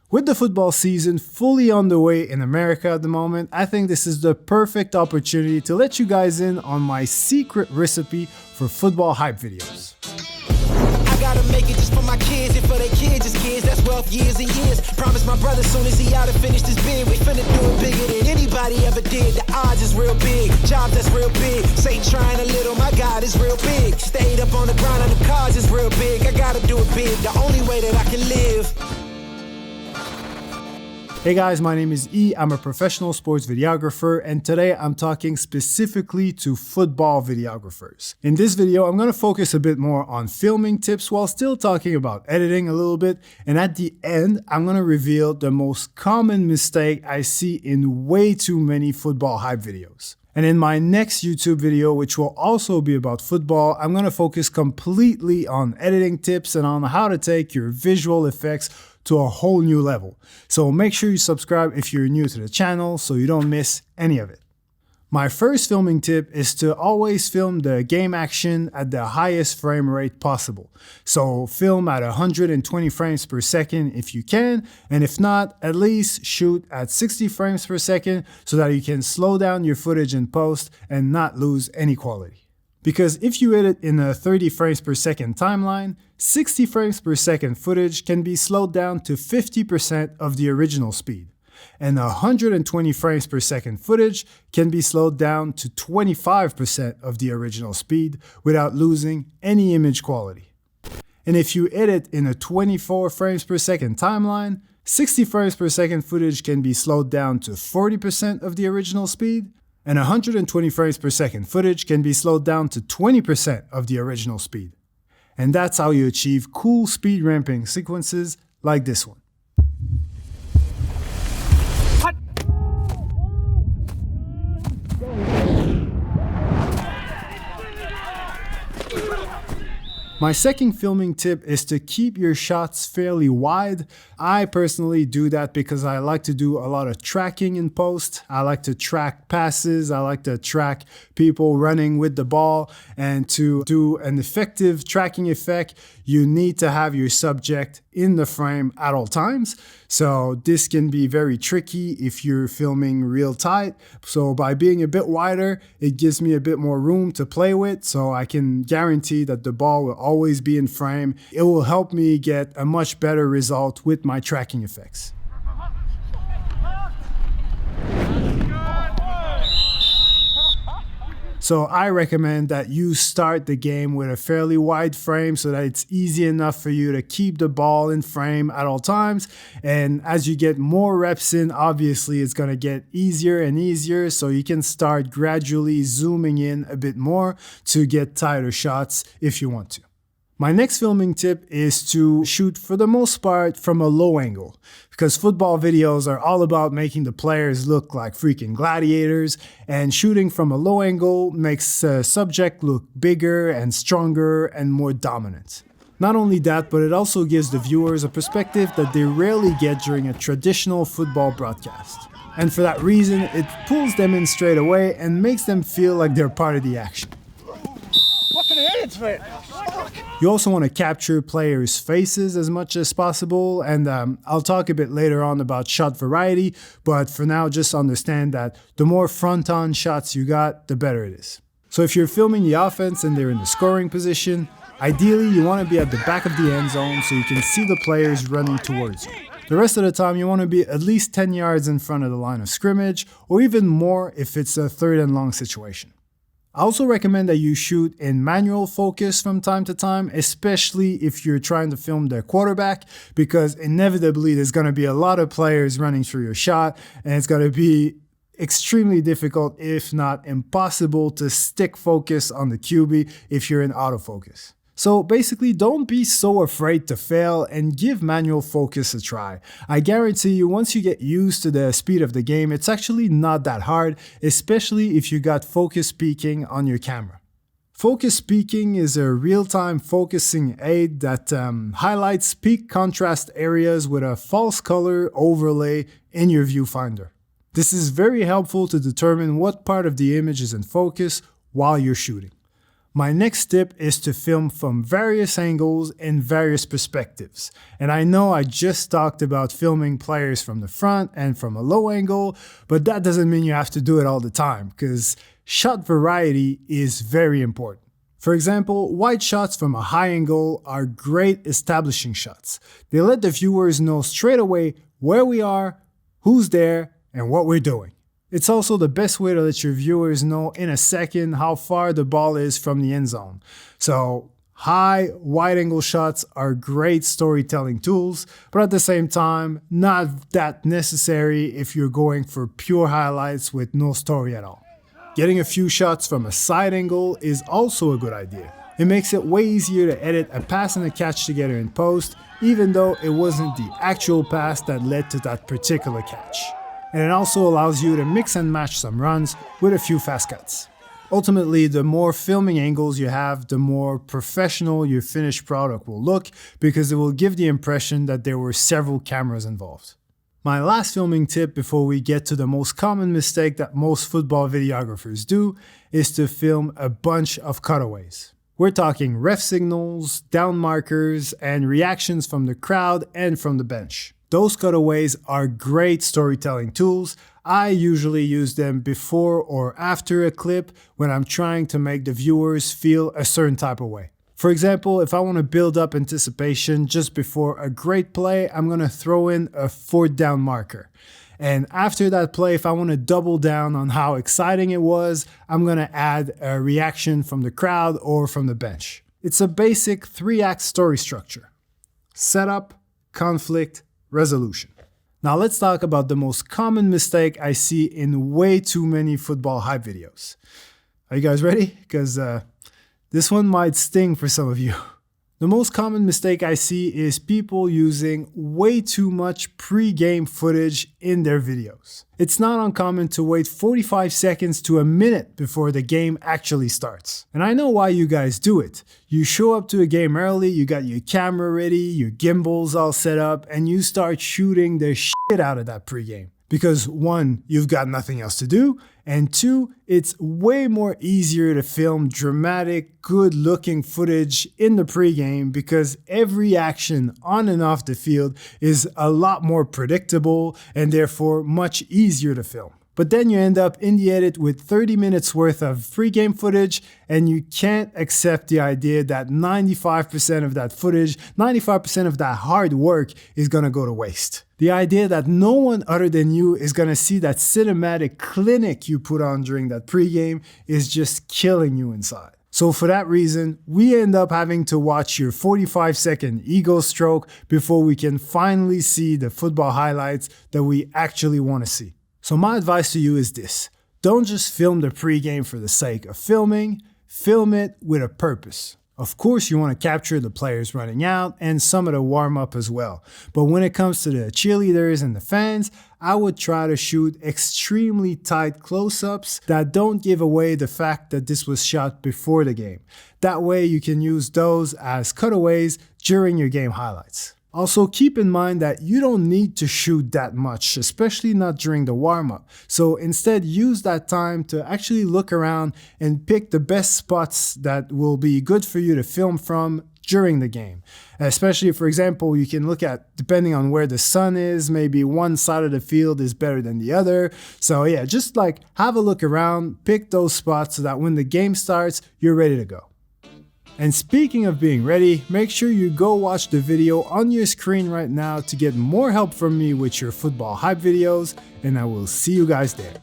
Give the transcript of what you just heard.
With the football season fully on the way in America at the moment, I think this is the perfect opportunity to let you guys in on my secret recipe for football hype videos. I gotta make it just for my kids and for their kids, just kids, that's wealth years and years. Promise my brother soon as he out and finish this bid, we finna do it bigger than anybody ever did. The odds is real big, jobs that's real big. Say trying a little, my God is real big. Stayed up on the grind on the cars is real big. I gotta do it big, the only way that I can live. Hey guys, my name is E. I'm a professional sports videographer, and today I'm talking specifically to football videographers. In this video, I'm going to focus a bit more on filming tips while still talking about editing a little bit. And at the end, I'm going to reveal the most common mistake I see in way too many football hype videos. And in my next YouTube video, which will also be about football, I'm going to focus completely on editing tips and on how to take your visual effects to a whole new level. So make sure you subscribe if you're new to the channel so you don't miss any of it. My first filming tip is to always film the game action at the highest frame rate possible. So film at 120 frames per second if you can, and if not, at least shoot at 60 frames per second so that you can slow down your footage in post and not lose any quality. Because if you edit in a 30 frames per second timeline, 60 frames per second footage can be slowed down to 50% of the original speed. And 120 frames per second footage can be slowed down to 25% of the original speed without losing any image quality. And if you edit in a 24 frames per second timeline, 60 frames per second footage can be slowed down to 40% of the original speed, and 120 frames per second footage can be slowed down to 20% of the original speed. And that's how you achieve cool speed ramping sequences like this one. My second filming tip is to keep your shots fairly wide. I personally do that because I like to do a lot of tracking in post. I like to track passes. I like to track people running with the ball. And to do an effective tracking effect, you need to have your subject in the frame at all times. So this can be very tricky if you're filming real tight. So by being a bit wider, it gives me a bit more room to play with. So I can guarantee that the ball will always be in frame. It will help me get a much better result with my tracking effects. So I recommend that you start the game with a fairly wide frame so that it's easy enough for you to keep the ball in frame at all times. And as you get more reps in, obviously it's going to get easier and easier. So you can start gradually zooming in a bit more to get tighter shots if you want to. My next filming tip is to shoot for the most part from a low angle, because football videos are all about making the players look like freaking gladiators, and shooting from a low angle makes the subject look bigger and stronger and more dominant. Not only that, but it also gives the viewers a perspective that they rarely get during a traditional football broadcast. And for that reason, it pulls them in straight away and makes them feel like they're part of the action. You also want to capture players' faces as much as possible, and I'll talk a bit later on about shot variety, but for now just understand that the more front-on shots you got, the better it is. So if you're filming the offense and they're in the scoring position, ideally you want to be at the back of the end zone so you can see the players running towards you. The rest of the time you want to be at least 10 yards in front of the line of scrimmage, or even more if it's a third and long situation. I also recommend that you shoot in manual focus from time to time, especially if you're trying to film the quarterback, because inevitably there's going to be a lot of players running through your shot, and it's going to be extremely difficult, if not impossible, to stick focus on the QB if you're in autofocus. So basically, don't be so afraid to fail and give manual focus a try. I guarantee you, once you get used to the speed of the game, it's actually not that hard, especially if you got focus peaking on your camera. Focus peaking is a real-time focusing aid that highlights peak contrast areas with a false color overlay in your viewfinder. This is very helpful to determine what part of the image is in focus while you're shooting. My next tip is to film from various angles and various perspectives. And I know I just talked about filming players from the front and from a low angle, but that doesn't mean you have to do it all the time, because shot variety is very important. For example, wide shots from a high angle are great establishing shots. They let the viewers know straight away where we are, who's there, and what we're doing. It's also the best way to let your viewers know in a second how far the ball is from the end zone. So high, wide angle shots are great storytelling tools, but at the same time, not that necessary if you're going for pure highlights with no story at all. Getting a few shots from a side angle is also a good idea. It makes it way easier to edit a pass and a catch together in post, even though it wasn't the actual pass that led to that particular catch. And it also allows you to mix and match some runs with a few fast cuts. Ultimately, the more filming angles you have, the more professional your finished product will look, because it will give the impression that there were several cameras involved. My last filming tip before we get to the most common mistake that most football videographers do is to film a bunch of cutaways. We're talking ref signals, down markers, and reactions from the crowd and from the bench. Those cutaways are great storytelling tools. I usually use them before or after a clip when I'm trying to make the viewers feel a certain type of way. For example, if I want to build up anticipation just before a great play, I'm going to throw in a 4th down marker. And after that play, if I want to double down on how exciting it was, I'm going to add a reaction from the crowd or from the bench. It's a basic 3-act story structure: setup, conflict, resolution. Now let's talk about the most common mistake I see in way too many football hype videos. Are you guys ready? Because this one might sting for some of you. The most common mistake I see is people using way too much pre-game footage in their videos. It's not uncommon to wait 45 seconds to a minute before the game actually starts. And I know why you guys do it. You show up to a game early, you got your camera ready, your gimbals all set up, and you start shooting the shit out of that pre-game. Because 1, you've got nothing else to do, and 2, it's way more easier to film dramatic, good-looking footage in the pregame because every action on and off the field is a lot more predictable and therefore much easier to film. But then you end up in the edit with 30 minutes worth of pregame footage, and you can't accept the idea that 95% of that footage, 95% of that hard work is gonna go to waste. The idea that no one other than you is gonna see that cinematic clinic you put on during that pregame is just killing you inside. So for that reason, we end up having to watch your 45-second ego stroke before we can finally see the football highlights that we actually wanna see. So my advice to you is this: don't just film the pregame for the sake of filming, film it with a purpose. Of course, you want to capture the players running out and some of the warm-up as well. But when it comes to the cheerleaders and the fans, I would try to shoot extremely tight close-ups that don't give away the fact that this was shot before the game. That way you can use those as cutaways during your game highlights. Also, keep in mind that you don't need to shoot that much, especially not during the warm-up. So instead, use that time to actually look around and pick the best spots that will be good for you to film from during the game. Especially, for example, you can look at, depending on where the sun is, maybe one side of the field is better than the other. So yeah, just like have a look around, pick those spots so that when the game starts, you're ready to go. And speaking of being ready, make sure you go watch the video on your screen right now to get more help from me with your football hype videos, and I will see you guys there.